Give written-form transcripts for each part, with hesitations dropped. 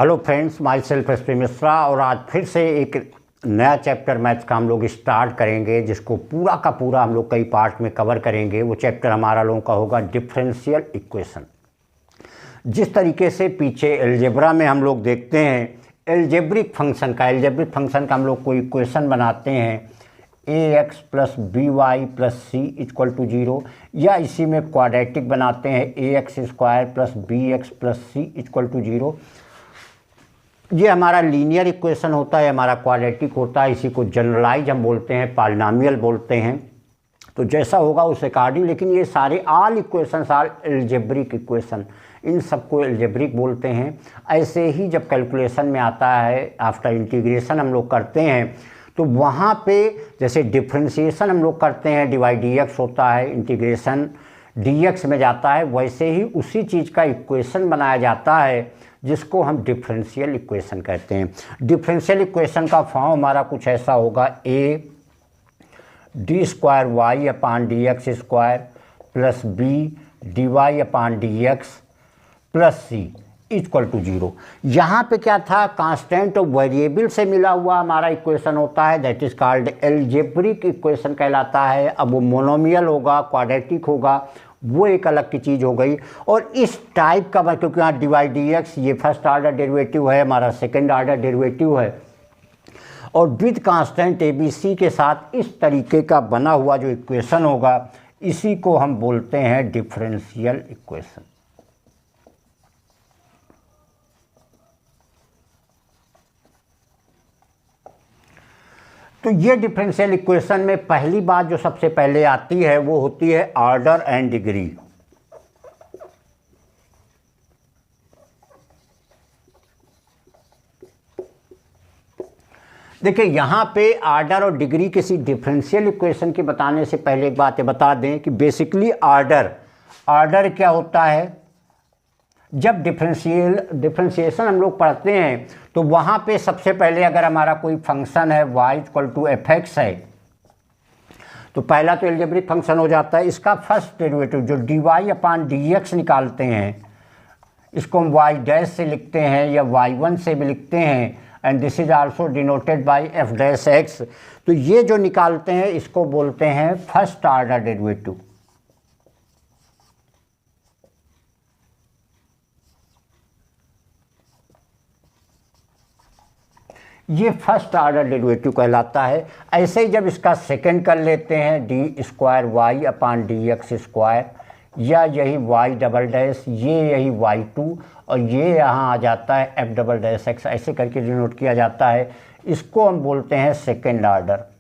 Hello friends, my self S P Mishra और आज फिर से एक नया चैप्टर मैथ्स का हम लोग स्टार्ट करेंगे, जिसको पूरा का पूरा हम लोग कई पार्ट में कवर करेंगे। वो चैप्टर हमारा लोगों का होगा डिफरेंशियल इक्वेशन। जिस तरीके से पीछे एलजेब्रा में हम लोग देखते हैं एलजेब्रिक फंक्शन का हम लोग कोई इक्वेशन बनाते हैं ax plus B Y plus C equal to 0, या इसी में क्वाड्रेटिक बनाते हैं ax square plus B X plus C equal to 0। ये हमारा लीनियर इक्वेशन होता है, हमारा क्वाड्रेटिक होता है। इसी को जनरलाइज हम बोलते हैं, पॉलिनॉमियल बोलते हैं। तो जैसा होगा उस अकॉर्डिंग, लेकिन ये सारे all equations are algebraic equation, इन सबको एल्जेब्रिक बोलते हैं। ऐसे ही जब कैलकुलेशन में आता है, आफ्टर इंटीग्रेशन हम लोग करते हैं, तो वहाँ पे जैसे डिफ्रेंशिएशन हम लोग करते हैं, डिवाइड डी एक्स होता है, इंटीग्रेशन डी एक्स में जाता है, वैसे ही उसी चीज़ का इक्वेशन बनाया जाता है जिसको हम डिफरेंशियल इक्वेशन कहते हैं। डिफरेंशियल इक्वेशन का फॉर्म हमारा कुछ ऐसा होगा, A D square Y upon D X square plus B D Y upon D X plus C equal to 0। यहाँ पे क्या था, कांस्टेंट और वेरिएबल से मिला हुआ हमारा इक्वेशन होता है, that is called algebraic equation कहलाता है। अब वो मोनोमियल होगा, क्वाड्रेटिक होगा, वो एक अलग की चीज़ हो गई। और इस टाइप का, क्योंकि यहाँ डिवाइड डी एक्स ये फर्स्ट ऑर्डर डेरिवेटिव है, हमारा सेकेंड ऑर्डर डेरिवेटिव है, और with constant A B C के साथ इस तरीके का बना हुआ जो इक्वेशन होगा, इसी को हम बोलते हैं डिफरेंशियल इक्वेशन। तो ये डिफरेंशियल इक्वेशन में पहली बात जो सबसे पहले आती है वो होती है ऑर्डर एंड डिग्री। देखिए, यहाँ पे ऑर्डर और डिग्री किसी डिफरेंशियल इक्वेशन के बताने से पहले एक बात बता दें कि बेसिकली ऑर्डर क्या होता है। जब डिफरेंशिएशन हम लोग पढ़ते हैं तो वहाँ पे सबसे पहले अगर हमारा कोई फंक्शन है y equal to F X है, तो पहला तो एल्जेब्रिक फंक्शन हो जाता है। इसका फर्स्ट डेरिवेटिव जो D Y upon D x निकालते हैं, इसको हम y डैश से लिखते हैं या y1 से भी लिखते हैं, and this is also denoted by F dash x. तो ये जो निकालते हैं इसको बोलते हैं फर्स्ट ऑर्डर डेरिवेटिव। ये फर्स्ट ऑर्डर डेरिवेटिव कहलाता है। ऐसे ही जब इसका सेकंड कर लेते हैं, D square Y upon D X square, या यही वाई डबल डैश, ये यही y2, और ये यहाँ आ जाता है एफ डबल डैश एक्स, ऐसे करके डिनोट किया जाता है। इसको हम बोलते हैं सेकंड ऑर्डर।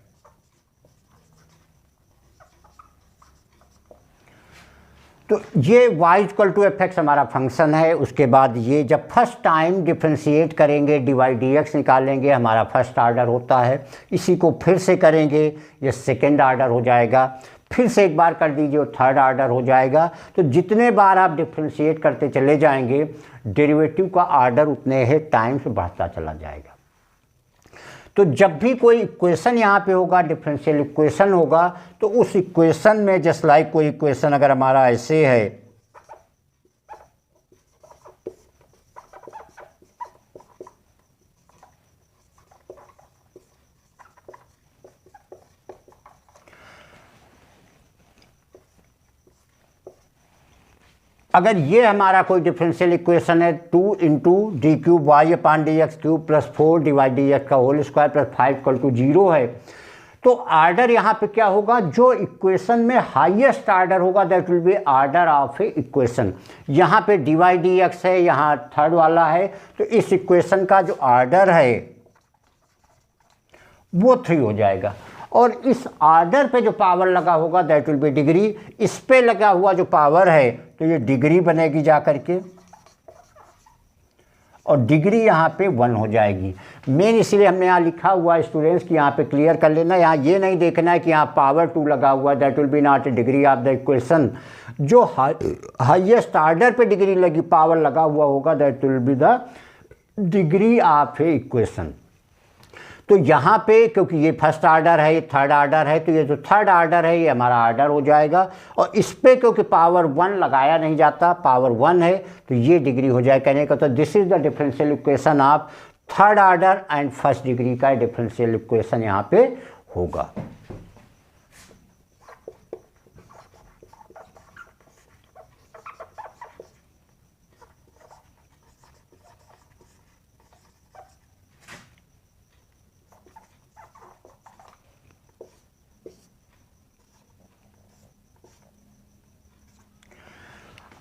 तो ये y equal to F X हमारा फंक्शन है। उसके बाद ये जब फर्स्ट टाइम डिफ्रेंशिएट करेंगे, डिवाइड डी एक्स निकालेंगे, हमारा फर्स्ट ऑर्डर होता है। इसी को फिर से करेंगे, ये सेकेंड ऑर्डर हो जाएगा। फिर से एक बार कर दीजिए, वो थर्ड ऑर्डर हो जाएगा। तो जितने बार आप डिफ्रेंशिएट करते चले जाएंगे, डेरिवेटिव का ऑर्डर उतने ही टाइम से बढ़ता चला जाएगा। तो जब भी कोई इक्वेशन यहाँ पे होगा, डिफरेंशियल इक्वेशन होगा, तो उस इक्वेशन में जस्ट लाइक कोई इक्वेशन अगर हमारा ऐसे है, अगर ये हमारा कोई डिफरेंशियल इक्वेशन है 2 into d cube y upon D x cube plus 4 divide D x का whole square plus 5 equal to 0 है, तो ऑर्डर यहाँ पे क्या होगा, जो इक्वेशन में हाईएस्ट ऑर्डर होगा that will B order of A equation. यहाँ पे डिवाइड डी एक्स है, यहाँ थर्ड वाला है, तो इस इक्वेशन का जो ऑर्डर है वो 3 हो जाएगा। और इस ऑर्डर पे जो पावर लगा होगा दैट विल बी डिग्री। इस पे लगा हुआ जो पावर है तो ये डिग्री बनेगी जा करके, और डिग्री यहाँ पे 1 हो जाएगी। मेन इसलिए हमने यहाँ लिखा हुआ है स्टूडेंट्स कि यहाँ पे क्लियर कर लेना, यहाँ ये नहीं देखना है कि यहाँ पावर 2 लगा हुआ है, that will B not a degree of the equation. जो हाईएस्ट ऑर्डर पे डिग्री लगी, पावर लगा हुआ होगा, that will be the degree of A equation. तो यहाँ पे क्योंकि ये फर्स्ट आर्डर है, ये थर्ड आर्डर है, तो ये जो थर्ड आर्डर है ये हमारा आर्डर हो जाएगा। और इस पर क्योंकि पावर 1 लगाया नहीं जाता, पावर 1 है, तो ये डिग्री हो जाए। कहने का तो this is the differential equation of third order and first degree का डिफरेंशियल इक्वेशन यहाँ पे होगा।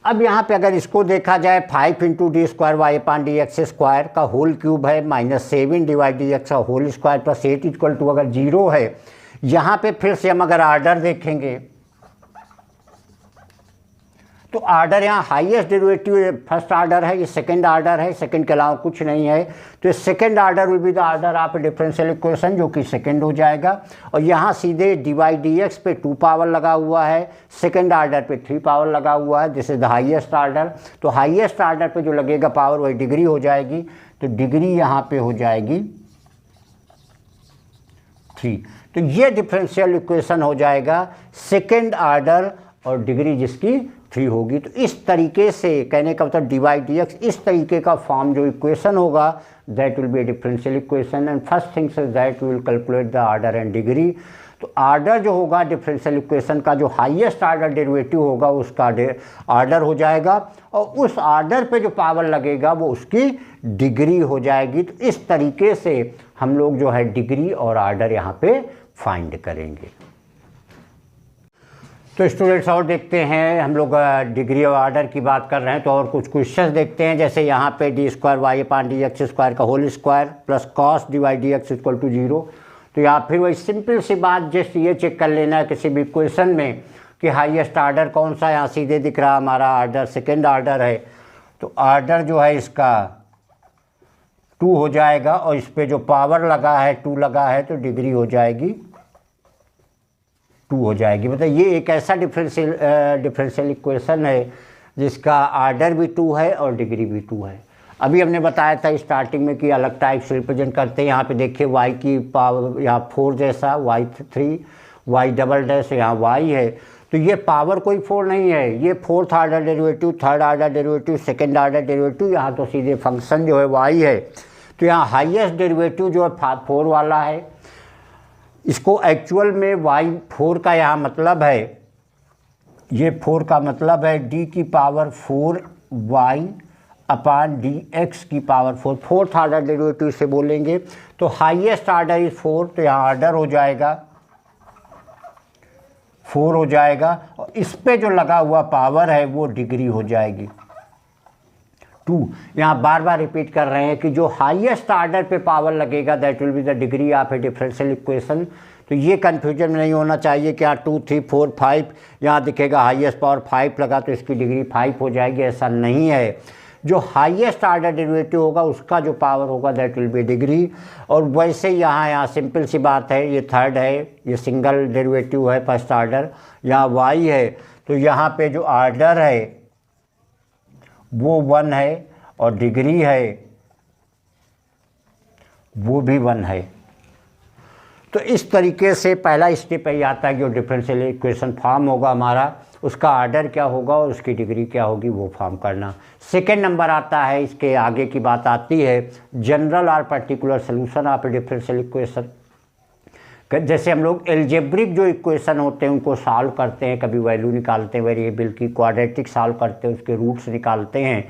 अब यहाँ पे अगर इसको देखा जाए 5 into D square Y upon D X square का होल क्यूब है -7 divide D X whole square plus 8 equal to अगर 0 है, यहाँ पे फिर से हम अगर आर्डर देखेंगे तो आर्डर यहाँ हाईएस्ट डेरिवेटिव फर्स्ट आर्डर है, ये सेकंड आर्डर है, सेकंड के अलावा कुछ नहीं है। तो second order will be the order of differential equation जो कि सेकंड हो जाएगा। और यहाँ सीधे डिवाइड डी एक्स पे 2 पावर लगा हुआ है, सेकंड आर्डर पे 3 पावर लगा हुआ है, this is the highest order. तो हाईएस्ट आर्डर पे जो लगेगा पावर वही डिग्री हो जाएगी। तो डिग्री यहाँ पे हो जाएगी 3। तो ये डिफरेंशियल इक्वेशन हो जाएगा सेकेंड आर्डर और डिग्री जिसकी 3 होगी। तो इस तरीके से कहने का मतलब डिवाइड डी एक्स इस तरीके का फॉर्म जो इक्वेशन होगा that will be a differential equation. And first things is that will calculate the order and degree. तो आर्डर जो होगा डिफरेंशियल इक्वेशन का जो हाईएस्ट आर्डर डेरिवेटिव होगा उसका आर्डर हो जाएगा, और उस आर्डर पे जो पावर लगेगा वो उसकी डिग्री हो जाएगी। तो इस तरीके से हम लोग जो है डिग्री और आर्डर यहाँ पे फाइंड करेंगे। तो स्टूडेंट्स और देखते हैं, हम लोग डिग्री और आर्डर की बात कर रहे हैं तो और कुछ क्वेश्चन देखते हैं। जैसे यहाँ पे D square Y upon D X square का whole square plus cos divide D X equal to 0। तो यहाँ फिर वही सिंपल सी बात, जस्ट ये चेक कर लेना है किसी भी क्वेश्चन में कि हाईएस्ट आर्डर कौन सा। यहाँ सीधे दिख रहा हमारा आर्डर सेकेंड आर्डर है, तो आर्डर जो है इसका 2 हो जाएगा, और इस पर जो पावर लगा है 2 लगा है, तो डिग्री हो जाएगी 2 हो जाएगी। मतलब ये एक ऐसा डिफरेंशियल इक्वेशन है जिसका आर्डर भी 2 है और डिग्री भी 2 है। अभी हमने बताया था स्टार्टिंग में कि अलग टाइप से रिप्रेजेंट करते हैं। यहाँ पे देखिए y की पावर यहाँ 4 जैसा, y3, y डबल डैश यहाँ y है, तो ये पावर कोई 4 नहीं है, ये fourth order derivative, third order derivative, second order derivative, यहाँ तो सीधे फंक्शन जो है y है। तो यहाँ हाईएस्ट डेरिवेटिव जो है 4 वाला है। इसको एक्चुअल में y4 का यहाँ मतलब है, ये 4 का मतलब है d की पावर 4 y अपान डी एक्स की पावर 4, फोर्थ आर्डर डेरिवेटिव से बोलेंगे। तो हाईएस्ट आर्डर इज 4, तो यहाँ आर्डर हो जाएगा 4 हो जाएगा, और इस पे जो लगा हुआ पावर है वो डिग्री हो जाएगी 2। यहाँ बार बार रिपीट कर रहे हैं कि जो हाईएस्ट आर्डर पे पावर लगेगा that will be the degree of A differential equation. तो ये कन्फ्यूजन नहीं होना चाहिए कि यहाँ 2, 3, 4, 5 यहाँ दिखेगा हाईएस्ट पावर 5 लगा तो इसकी डिग्री 5 हो जाएगी, ऐसा नहीं है। जो हाईएस्ट आर्डर डेरिवेटिव होगा उसका जो पावर होगा दैट विल बी डिग्री। और वैसे यहाँ सिंपल सी बात है, ये थर्ड है, ये सिंगल डेरिवेटिव है फर्स्ट आर्डर, यहाँ y है, तो यहाँ पे जो आर्डर है वो 1 है और डिग्री है वो भी 1 है। तो इस तरीके से पहला स्टेप यही आता है कि जो डिफरेंशियल इक्वेशन फॉर्म होगा हमारा, उसका आर्डर क्या होगा और उसकी डिग्री क्या होगी वो फॉर्म करना। सेकेंड नंबर आता है, इसके आगे की बात आती है जनरल और particular solution of differential equation. जैसे हम लोग एल्जेब्रिक जो इक्वेशन होते हैं उनको सॉल्व करते हैं, कभी वैल्यू निकालते हैं वेरिएबल की, क्वाड्रेटिक सॉल्व करते हैं, उसके रूट्स निकालते हैं,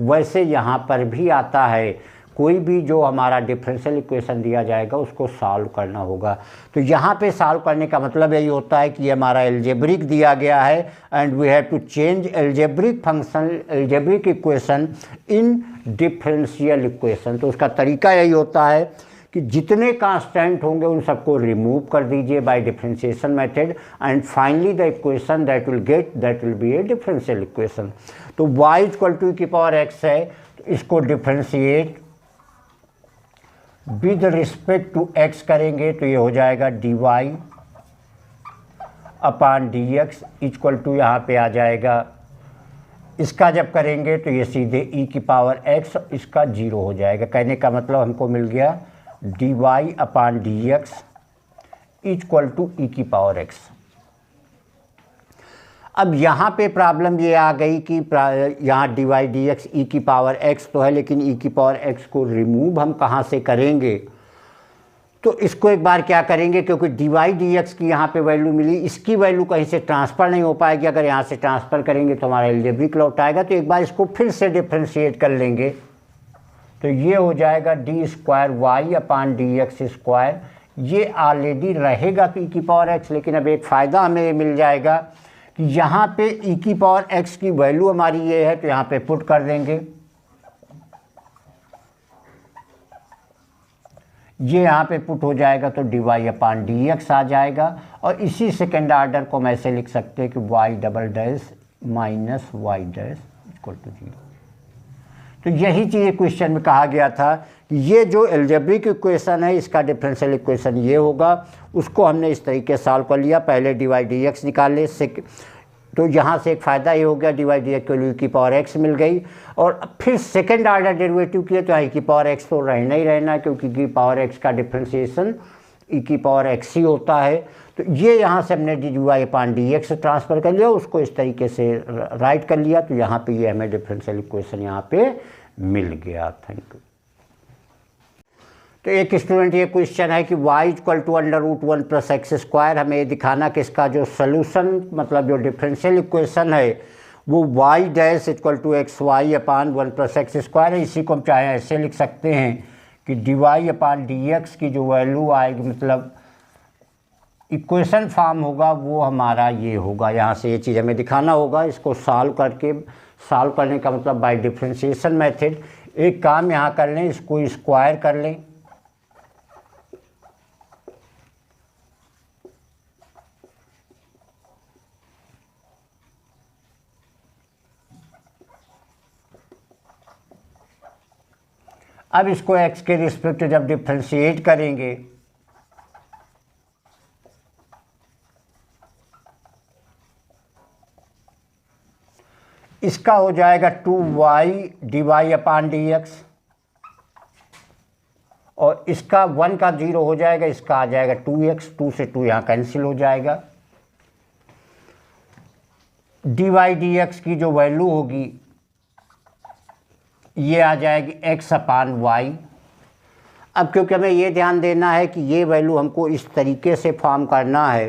वैसे यहाँ पर भी आता है कोई भी जो हमारा डिफरेंशियल इक्वेशन दिया जाएगा उसको सॉल्व करना होगा। तो यहाँ पे सॉल्व करने का मतलब यही होता है कि ये हमारा एल्जेब्रिक दिया गया है and we have to change algebraic function, algebraic equation in differential equation. तो उसका तरीका यही होता है कि जितने कांस्टेंट होंगे उन सबको रिमूव कर दीजिए by differentiation method, and finally the equation that will get that will be a differential equation. तो y इक्वल टू की पावर x है, तो इसको differentiate with respect to x करेंगे तो ये हो जाएगा dy upon D X equal to यहाँ पे आ जाएगा, इसका जब करेंगे तो ये सीधे e की पावर x, इसका 0 हो जाएगा। कहने का मतलब हमको मिल गया dy upon dx equal to e की पावर x। अब यहाँ पे प्रॉब्लम ये आ गई कि यहाँ dy dx e की पावर x तो है, लेकिन e की पावर x को रिमूव हम कहाँ से करेंगे? तो इसको एक बार क्या करेंगे, क्योंकि dy dx की यहाँ पे वैल्यू मिली, इसकी वैल्यू कहीं से ट्रांसफ़र नहीं हो पाएगी। अगर यहाँ से ट्रांसफ़र करेंगे तो हमारा एल्जेब्रिक लौट आएगा। तो एक बार इसको फिर से डिफ्रेंशिएट कर लेंगे, तो ये हो जाएगा D square Y upon D X square. ये ऑलरेडी रहेगा तो e की पावर x, लेकिन अब एक फ़ायदा हमें ये मिल जाएगा कि यहाँ पे e की पावर x की वैल्यू हमारी ये है, तो यहाँ पे पुट कर देंगे। ये यहाँ पे पुट हो जाएगा तो d Y upon D x आ जाएगा। और इसी सेकेंड आर्डर को हम ऐसे लिख सकते हैं कि Y double dash minus Y dash equal to 0। तो यही चीज़ क्वेश्चन में कहा गया था कि ये जो एल्जेब्रिक इक्वेशन है, इसका डिफरेंशियल इक्वेशन ये होगा। उसको हमने इस तरीके से सॉल्व कर लिया। पहले डी वाई डी एक्स निकाले, तो यहाँ से एक फ़ायदा ये हो गया, डी वाई डी एक्स को की पावर एक्स मिल गई। और फिर सेकेंड आर्डर डेरिवेटिव किए तो ई की पावर एक्स तो रहना ही रहना, क्योंकि की पावर एक्स का डिफ्रेंशिएशन ई की पावर एक्स ही होता है। तो ये यहाँ से हमने D Y upon D X transfer कर लिया, उसको इस तरीके से राइट कर लिया। तो यहाँ पे ये हमें डिफरेंशियल इक्वेशन यहाँ पे मिल गया। Thank you. तो एक स्टूडेंट ये क्वेश्चन है कि y equal to √1 plus X square. हमें ये दिखाना कि इसका जो सोल्यूशन मतलब जो डिफरेंशियल इक्वेशन है वो y dash equal to X Y upon 1 plus X square है। इसी को हम चाहे ऐसे लिख सकते हैं कि D Y upon D X की जो वैल्यू आएगी, मतलब इक्वेशन फॉर्म होगा, वो हमारा ये होगा। यहाँ से ये चीज़ हमें दिखाना होगा। इसको सॉल्व करने का मतलब बाय डिफ्रेंशिएशन मेथड। एक काम यहाँ कर लें, इसको स्क्वायर कर लें, अब इसको x के रिस्पेक्ट जब डिफ्रेंशिएट करेंगे इसका हो जाएगा 2y D Y upon D x, और इसका 1 का 0 हो जाएगा, इसका आ जाएगा 2x, 2 से 2 यहाँ कैंसिल हो जाएगा। डी वाई डी एक्स की जो वैल्यू होगी ये आ जाएगी x अपान वाई। अब क्योंकि हमें ये ध्यान देना है कि ये वैल्यू हमको इस तरीके से फॉर्म करना है,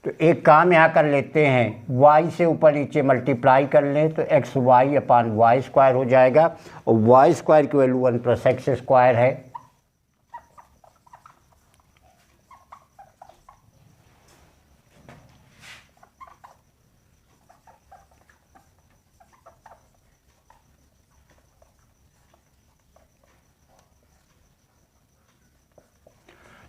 तो एक काम यहाँ कर लेते हैं, y से ऊपर नीचे मल्टीप्लाई कर लें तो x Y upon y square हो जाएगा। और वाई स्क्वायर की वैल्यू 1 प्लस एक्स स्क्वायर है।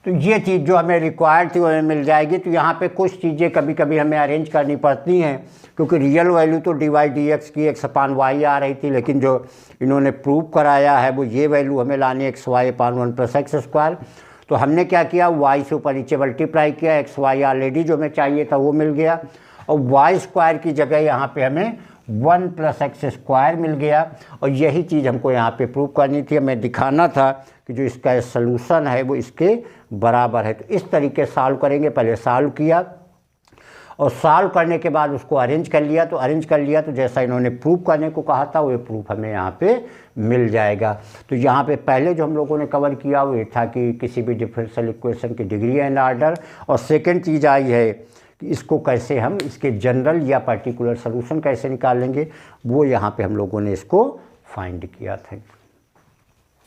तो ये चीज़ जो हमें रिक्वायर्ड थी वो हमें मिल जाएगी। तो यहाँ पे कुछ चीज़ें कभी कभी हमें अरेंज करनी पड़ती हैं, क्योंकि रियल वैल्यू तो डी वाई डी एक्स की एक्स अपान वाई आ रही थी, लेकिन जो इन्होंने प्रूव कराया है वो ये वैल्यू हमें लानी x Y upon 1 plus X square. तो हमने क्या किया, वाई से ऊपर नीचे मल्टीप्लाई किया, एक्स वाई ऑलरेडी जो हमें चाहिए था वो मिल गया, और वाई स्क्वायर की जगह यहाँ पे हमें 1 प्लस एक्स स्क्वायर मिल गया। और यही चीज़ हमको यहाँ पे प्रूव करनी थी, हमें दिखाना था कि जो इसका सलूशन है वो इसके बराबर है। तो इस तरीके सॉल्व करेंगे। पहले सॉल्व किया और सॉल्व करने के बाद उसको अरेंज कर लिया। तो जैसा इन्होंने प्रूव करने को कहा था वो प्रूफ हमें यहाँ पे मिल जाएगा। तो यहाँ पे पहले जो हम लोगों ने कवर किया वो ये था कि किसी भी डिफरेंशियल इक्वेशन की डिग्री एंड आर्डर, और सेकेंड चीज़ आई है कि इसको कैसे हम इसके जनरल या पर्टिकुलर सोल्यूशन कैसे निकालेंगे, वो यहाँ पे हम लोगों ने इसको फाइंड किया था।